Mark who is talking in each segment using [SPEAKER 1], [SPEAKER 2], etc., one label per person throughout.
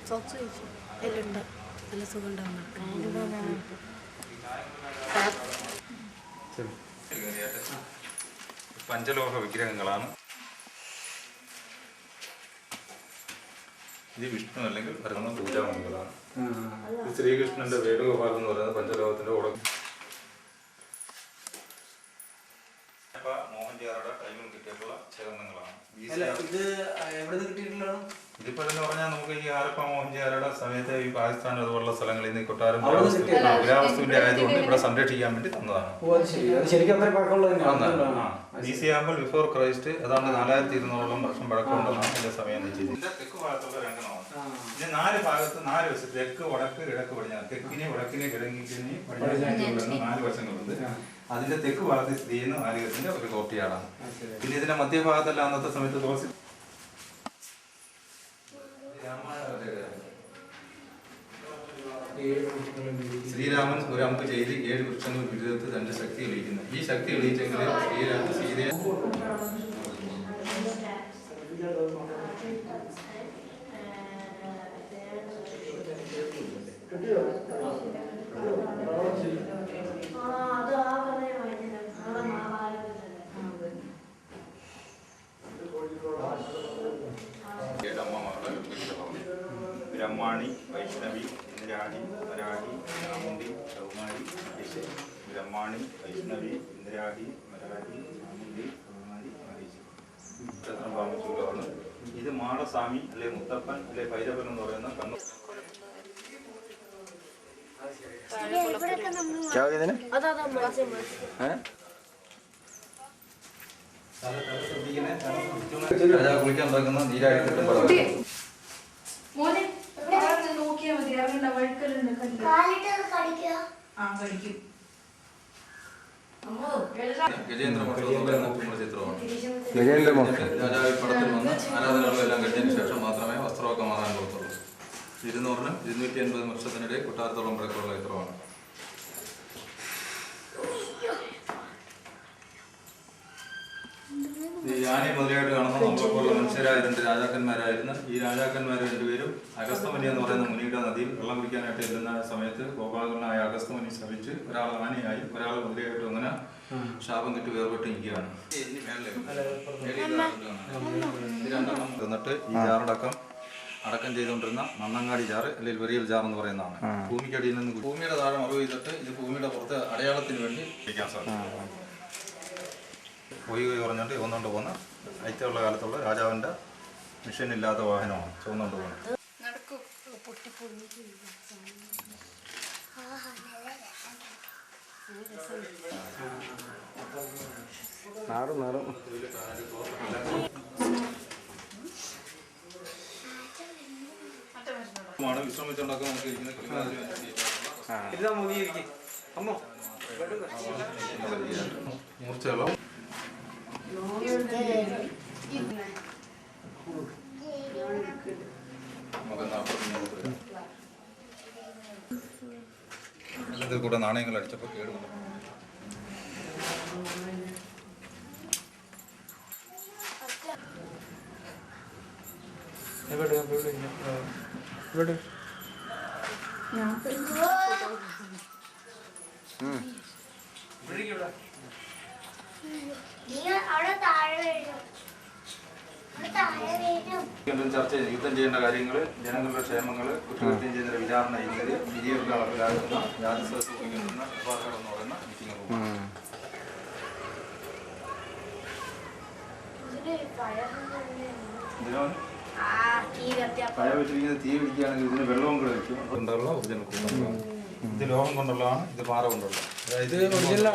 [SPEAKER 1] Socks കഴിച്ചു അതിലുണ്ട് നല്ല സുഖം ഉണ്ടാവുന്നു.
[SPEAKER 2] പഞ്ചലോഹ വിഗ്രഹങ്ങളാണ്. ഇത് വിഷ്ണു അല്ലെങ്കിൽ പരമ പൂജാമണികളാണ്. ശ്രീകൃഷ്ണന്റെ വേണുഗോപാലം എന്ന് പറയുന്നത് പഞ്ചലോഹത്തിന്റെ ഉടൻ മോഹൻജാറുടെ ടൈമിൽ കിട്ടിയിട്ടുള്ള ശേഖരണങ്ങളാണ്. ഇതിപ്പോ എന്ന് പറഞ്ഞാൽ നമുക്ക് ഈ ആരപ്പ മോഹൻജാറുടെ സമയത്ത് ഈ പാകിസ്ഥാൻ അതുപോലുള്ള സ്ഥലങ്ങളിൽ നിന്ന് കൊട്ടാരം പുരാവസ്തുവിന്റെ ആയതുകൊണ്ട് ഇവിടെ സംരക്ഷിക്കാൻ വേണ്ടി തന്നതാണ്. BC ആകുമ്പോൾ ബിഫോർ ക്രൈസ്റ്റ് ഏതാണ്ട് 4200 വർഷം പഴക്കമുണ്ടെന്നാണ് ഇതിന്റെ സമയം നിശ്ചയിച്ചത്. തെക്ക് ഭാഗത്തുള്ള രംഗമാണ്. ഇത് 4 ഭാഗത്ത് 4 വശം തെക്ക് വടക്ക് കിഴക്ക് പടിഞ്ഞാറ് തെക്കിനെ വടക്കിനെ കിഴങ്ങിനെ പടിഞ്ഞാറ് 4 വശങ്ങളുണ്ട്. അതിന്റെ തെക്ക് ഭാഗത്ത് സ്ഥിതി ചെയ്യുന്ന ആലയത്തിന്റെ ഒരു കോർട്ടിയാടാണ്. പിന്നെ ഇതിന്റെ മധ്യഭാഗത്തെല്ലാം അന്നത്തെ സമയത്ത് തുളസി ശ്രീരാമൻ ഒരു അമ്പ് ചെയ്ത് 7 വൃക്ഷങ്ങൾ വിരുദ്ധത്ത് തന്റെ ശക്തി തെളിയിക്കുന്നു. ഈ ശക്തി തെളിയിച്ചെങ്കിൽ ശ്രീരാമൻ സീതയെ ബ്രഹ്മാണി, വൈഷ്ണവി, ഇന്ദ്രാണി, മരാഠി, ചാമുണ്ഡി, കൗമാരി, മഹിഷി. ബ്രഹ്മാണി, വൈഷ്ണവി, ഇന്ദ്രാണി, മരാഠി, ചാമുണ്ഡി, കൗമാരി, മഹിഷി. ചൂലമാണ്. ഇത് മാടസ്വാമി അല്ലെ മുത്തപ്പൻ അല്ലെ ഭൈരവൻ എന്ന് പറയുന്ന കണ്ണു. കുളിക്കാൻ ഉണ്ടാക്കുന്ന നീരായിട്ട് രാജാവ് പടത്തിൽ വന്ന് ആരാധനകളെല്ലാം കഴിഞ്ഞതിന് ശേഷം മാത്രമേ വസ്ത്രമൊക്കെ മാറാൻ പറ്റത്തുള്ളൂ. 200-നും 280 വർഷത്തിനിടെ കൊട്ടാരത്തോളം പഴക്കമുള്ള ചിത്രമാണ്. ഈ ആനയെ മുതലായിട്ട് കാണുന്ന നമ്മളെപ്പോലുള്ള മനുഷ്യരായ 2 രാജാക്കന്മാരായിരുന്നു. ഈ രാജാക്കന്മാർ 2 പേരും അഗസ്തമുനി എന്ന് പറയുന്ന മുനിയുടെ നദിയിൽ വെള്ളം കുടിക്കാനായിട്ട് ചെല്ലുന്ന സമയത്ത് ഗോപാലനായ അഗസ്തമുനി ശപിച്ച് ഒരാൾ ആനയായി ഒരാൾ മുതലായിട്ട് അങ്ങനെ ശാപം കിട്ടി വേർപെട്ട് നിൽക്കുകയാണ്. എന്നിട്ട് ഈ ജാറടക്കം ചെയ്തുകൊണ്ടിരുന്ന മണ്ണങ്ങാടി ജാറ് അല്ലെങ്കിൽ വെറിയൽ ജാർ എന്ന് പറയുന്നതാണ്. ഭൂമിക്കടിയിൽ നിന്ന് ഭൂമിയുടെ താഴെ മറവ് ചെയ്തിട്ട് ഇത് ഭൂമിയുടെ പുറത്ത് അടയാളത്തിന് വേണ്ടി വയ്ക്കാൻ സാധിക്കും. പോയി പറഞ്ഞുകൊണ്ട് ചുവന്നുകൊണ്ട് പോകുന്ന ഐത്യമുള്ള കാലത്തുള്ള രാജാവിൻ്റെ മിഷനില്ലാത്ത വാഹനമാണ് ചുവന്നുകൊണ്ട് പോകുന്നത്. വിശ്രമിച്ചുണ്ടാക്കാൻ നമുക്ക് മൂർച്ചയുള്ള ഇതിൽ കൂടെ നാണയങ്ങൾ അടിച്ചപ്പോൾ കേടുണ്ട്. ചർച്ച ചെയ്ത് യുദ്ധം ചെയ്യേണ്ട കാര്യങ്ങൾ, ജനങ്ങളുടെ ക്ഷേമങ്ങൾ, കുറ്റകൃത്യം ചെയ്യുന്ന വിചാരണ ചെയ്യുന്നത്, വിധിയൊക്കെ നടപ്പിലാക്കുന്ന രാജ്യസഭ എന്ന് പറയുന്ന മീറ്റിംഗ്. പഴ വെച്ചിരിക്കുന്നത് തീ പിടിക്കുകയാണെങ്കിൽ ഇതിന് വെള്ളവും കൂടെ വെക്കും. അതുകൊണ്ടുള്ള ഒറിജിനൽ കൂട്ടും. ഇത് ലോഹം കൊണ്ടുള്ളതാണ്, ഇത് പാറ കൊണ്ടുള്ളത്. അതായത് ഒറിജിനൽ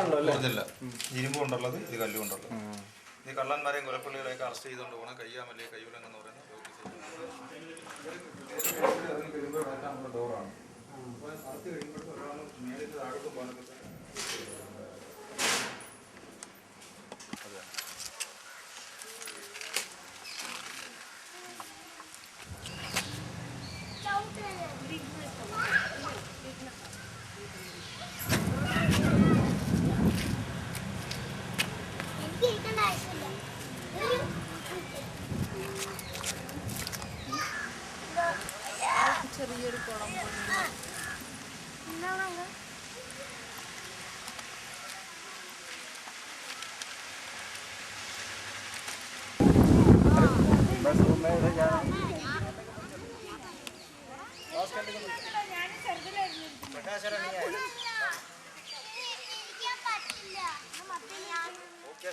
[SPEAKER 2] ഇരുമ്പ് കൊണ്ടുള്ളത്, ഇത് കല്ല് കൊണ്ടുള്ളത്. ഈ കള്ളന്മാരെയും കൊലപ്പള്ളികളെയൊക്കെ അറസ്റ്റ് ചെയ്തുകൊണ്ട് പോകണം. കയ്യാമല്ലേ കയ്യൂലെന്ന് പറയുന്നത് ഡോറാണ്. അറസ്റ്റ് കഴിയുമ്പോഴത്തെ ഒരാൾ മേലിൽ താഴോട്ടും പോകാനൊക്കെ
[SPEAKER 1] ചെറിയൊരു കുളം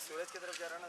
[SPEAKER 3] सूरज की तरफ जा रहा ना